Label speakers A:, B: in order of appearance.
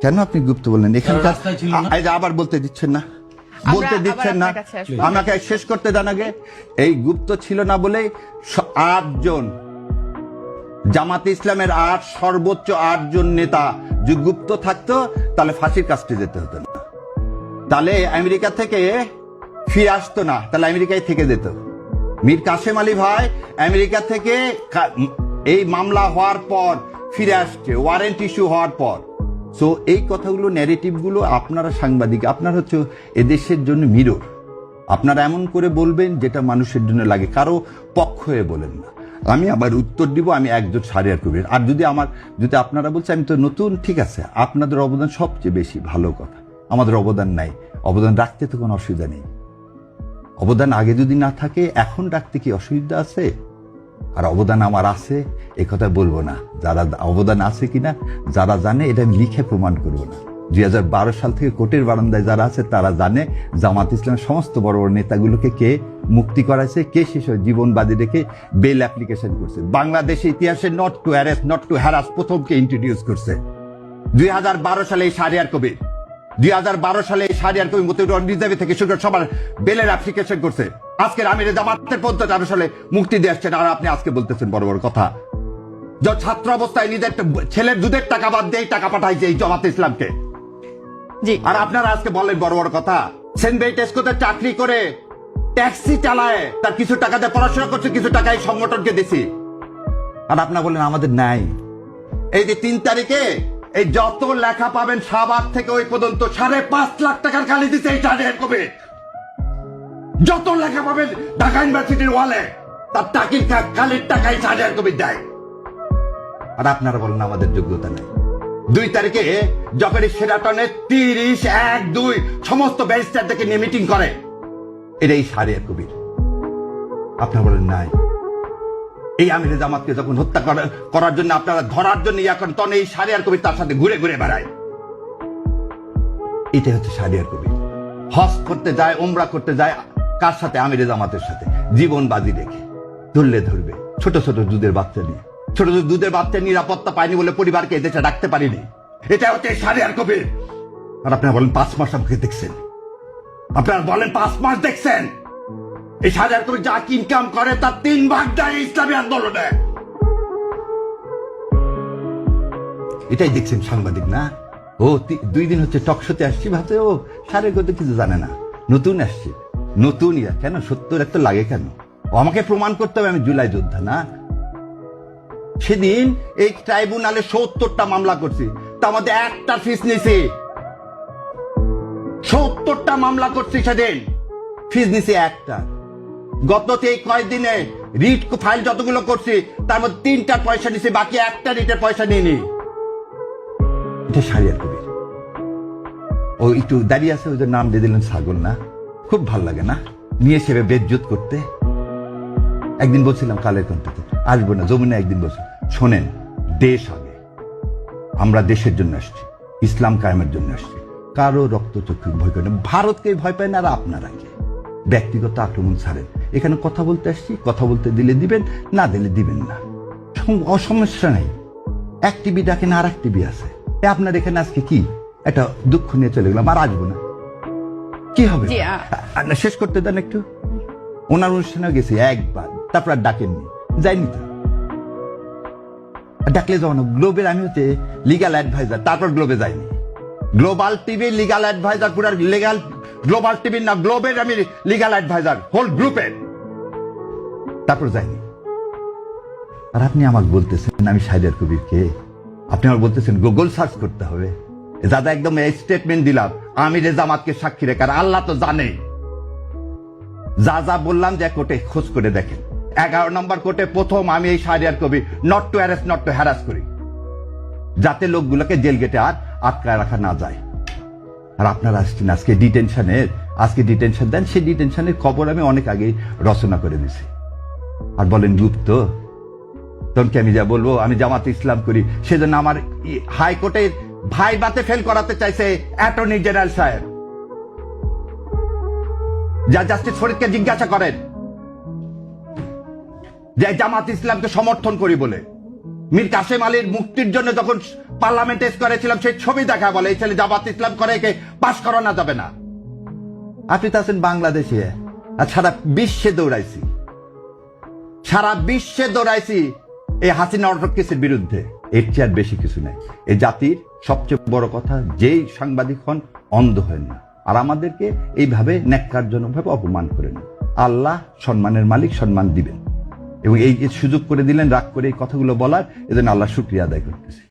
A: কেন আপনি গুপ্ত বললেন? এখানকার আবার বলতে দিচ্ছেন না, বলতে দিচ্ছেন না, আমাকে শেষ করতে দেন আগে। এই গুপ্ত ছিল না বলেই 8 জন জামাতে ইসলামের সর্বোচ্চ 8 জন নেতা যদি গুপ্ত থাকতো তাহলে ফাঁসির কাস্টে যেতে হতো না, তাহলে আমেরিকা থেকে ফিরে আসতো না, তাহলে আমেরিকায় থেকে যেত। মীর কাসেম আলী ভাই আমেরিকা থেকে এই মামলা হওয়ার পর ফিরে আসছে, ওয়ারেন্ট ইস্যু হওয়ার পর। সো এই কথাগুলো, ন্যারেটিভ গুলো আপনারা সাংবাদিক, আপনারা হচ্ছে এদেশের জন্য মিরর। আপনারা এমন করে বলবেন যেটা মানুষের জন্য লাগে, কারো পক্ষ হয়ে বলেন না। আমি আবার উত্তর দিব, আমি একজন সারিয়ার কবির। আর যদি আপনারা বলছেন আমি তো নতুন, ঠিক আছে, আপনাদের অবদান সবচেয়ে বেশি, ভালো কথা। আমাদের অবদান নাই, অবদান রাখতে তো কোনো অসুবিধা নেই। অবদান আগে যদি না থাকে এখন রাখতে কি অসুবিধা আছে? আর অবদান আমার আছে এ কথা বলবো না, যারা অবদান আছে কিনা যারা জানে এটা আমি লিখে প্রমাণ করবো না। 2012 সাল থেকে কোর্টের বারান্দায় যারা আছে তারা জানে জামাত ইসলামের সমস্ত বড় বড় নেতাগুলোকে কে মুক্তি করাইছে, কে শেষ জীবন বাজি রেখে বেল অ্যাপ্লিকেশন করছে। বাংলাদেশের ইতিহাসে not to arrest, not to harass প্রথমকে ইন্ট্রোডিউস করছে 2012 সালে এই শাহরিয়ার কবির। 2012 সালে এই শাহরিয়ার কবির মতিউর রিজার্ভ থেকে শুরু করে সবার বেলের অ্যাপ্লিকেশন করছে। আজকের আমির জামাতের 15 সালে মুক্তি দিয়ে আসছেন, আর আপনি আজকে বলতেছেন বড় বড় কথা। যে ছাত্র অবস্থায় নিজের ছেলের দুধের টাকা বাদ দিয়ে টাকা পাঠাইছে এই জামাত ইসলামকে, আর আপনারা আজকে বলেন বড় বড় কথা। সেন্ট বেইটেস্কোতে চাকরি করে ট্যাক্সি চালায়, তার কিছু টাকা দিয়ে পড়াশোনা করছে, কিছু টাকা এই সংগঠনকে দিছি, আর আপনারা বলেন আমাদের নাই। এই যে 3 তারিখে এই যত লেখা পাবেন শাহবাগ থেকে ওই পর্যন্ত 5.5 লাখ টাকার খালি দিচ্ছে এই শাহরিয়ার কবির। যত লেখা পাবেন ঢাকা ইউনিভার্সিটির ওয়ালে তার টাকির খালির টাকাই শাহরিয়ার কবির দেয়, আর আপনারা বলেন আমাদের যোগ্যতা নেই। 2 তারিখে যখন সেরাটনে 30, 1, 2 সমস্ত ব্যারিস্টারদেরকে নিয়ে মিটিং করে, এটাই শাহরিয়ার কবির। আপনারা বলেন নাই। এই আমিরে জামাতকে যখন হত্যা করার জন্য আপনারা ধরার জন্য এখন তখন এই শাহরিয়ার কবির তার সাথে ঘুরে ঘুরে বেড়ায়, এটাই হচ্ছে শাহরিয়ার কবির। হজ করতে যায়, উমরা করতে যায়, কার সাথে? আমিরে জামাতের সাথে, জীবন বাজি রেখে। ধরলে ধরবে ছোট ছোট দুধের বাচ্চা নিয়ে, ছোট ছোট দুধের বাচ্চা নিরাপত্তা পায়নি বলে পরিবারকে এদেশে রাখতে পারিনি, এটা হচ্ছে শাহরিয়ার কবির। আর আপনারা বলেন 5 মাস আমাকে দেখছেন, আপনারা বলেন 5 মাস দেখছেন। এই শাহরিয়ার কবির যা ইনকাম করে তার 3 ভাগ দেয় ইসলামী আন্দোলনে। এটাই দেখছেন সাংবাদিক না? ও 2 দিন হচ্ছে টকশোতে আসছি, ভাবছে ও শাহরিয়ার কবির কিছু জানে না, নতুন আসছে, নতুন কেন 70 এত লাগে কেন? ও আমাকে প্রমাণ করতে হবে আমি জুলাই যোদ্ধা না। সেদিন এই ট্রাইব্যুনালে 70টা মামলা করছি, তার মধ্যে একটা ফিস নিছি। 70টা মামলা করছি, সেদিন ফিস নিছি একটা। গত কয়েকদিনে রিট ফাইল যতগুলো করছি তার মধ্যে 3টার পয়সা নিছি, বাকি একটা রিটের পয়সা নিইনি। এটা শাহরিয়ার কবির। ও একটু দাঁড়িয়ে আছে, ওদের নাম দিয়ে দিলেন ছাগল না? খুব ভাল লাগে না নিয়ে সেবে বেজ্জত করতে। একদিন বলছিলাম কালের কণ্ঠে আসবো না, যমুনা একদিন বলছি, শোনেন, দেশ আগে, আমরা দেশের জন্য আসছি, ইসলাম কায়েমের জন্য আসছি, কারো রক্তচক্ষু ভয় করে না, ভারতকে ভয় পায় না। আর আপনারা ব্যক্তিগত আক্রমণ ছাড়েন, এখানে কথা বলতে আসছি, কথা বলতে দিলে দিবেন, না দিলে দিবেন না, অসমস্যা নেই। এক টিভি ডাকেন, আর এক টিভি আছে। আপনার এখানে আজকে কি একটা দুঃখ নিয়ে চলে গেলাম, আর আসবো না, কি হবে? শেষ করতে দেন একটু। ওনার অনুষ্ঠানে গেছি একবার, তারপর আর ডাকেননি, যাইনি তো। ডাকলে যাও না। গ্লোবের আমি হচ্ছে লিগাল অ্যাডভাইজার, তারপর গ্লোবে যাইনি। গ্লোবাল টিভি লিগাল অ্যাডভাইজার, পুরো লিগাল গ্লোবাল টিভি না, গ্লোবের আমি লিগাল অ্যাডভাইজার হোল গ্রুপের, তারপর যাইনি। আর আপনি আমাকে বলতেছেন আমি শাহরিয়ার কবিরকে, আপনি আমার বলতেছেন গুগল সার্চ করতে হবে। দাদা একদম এই স্টেটমেন্ট দিলাম আমিরে জামাতকে সাক্ষী রেখে, আর আল্লাহ তো জানে যা যা বললাম, যে কোর্টে খোঁজ করে দেখেন। 11 নম্বর কোর্টে প্রথম আমি এই Shahriar Kabir not to arrest, not to harass করি, যাতে লোকগুলোকে জেল গেটে আর আটকায় রাখা না যায়। আর আপনারা আসছেন আজকে ডিটেনশন দেন, সেই ডিটেনশনের খবর আমি অনেক আগে রচনা করে দিছি। আর বলেন গুপ্ত, তখন কি আমি যা বলবো আমি জামাতে ইসলাম করি, সেজন্য আমার হাইকোর্টে ভাইবাতে ফেল করাতে চাইছে অ্যাটর্নি জেনারেল সাহেব। যা জাস্টিস ফরিদকে জিজ্ঞাসা করেন যে জামাত ইসলামকে সমর্থন করি বলে, মীর কাসেম আলীর মুক্তির জন্য যখন পার্লামেন্টে করেছিলাম সেই ছবি দেখা বলে এই ছেলে জামাত ইসলাম করে একে পাশ করানো যাবে না। আপনি তো আছেন বাংলাদেশে, আর সারা বিশ্বে দৌড়াইছি, সারা বিশ্বে দৌড়াইছি এই হাসিনা অটোক্রেসির বিরুদ্ধে। এর চেয়ে আর বেশি কিছু নাই। এই জাতির সবচেয়ে বড় কথা, যেই সাংবাদিক হন অন্ধ হয় না, আর আমাদেরকে এইভাবে ন্যাক্কারজনকভাবে অপমান করেন। আল্লাহ সম্মানের মালিক, সম্মান দিবেন, এবং এই যে সুযোগ করে দিলেন রাগ করে এই কথাগুলো বলার, এজন্য আল্লাহ শুকরিয়া আদায় করতেছি।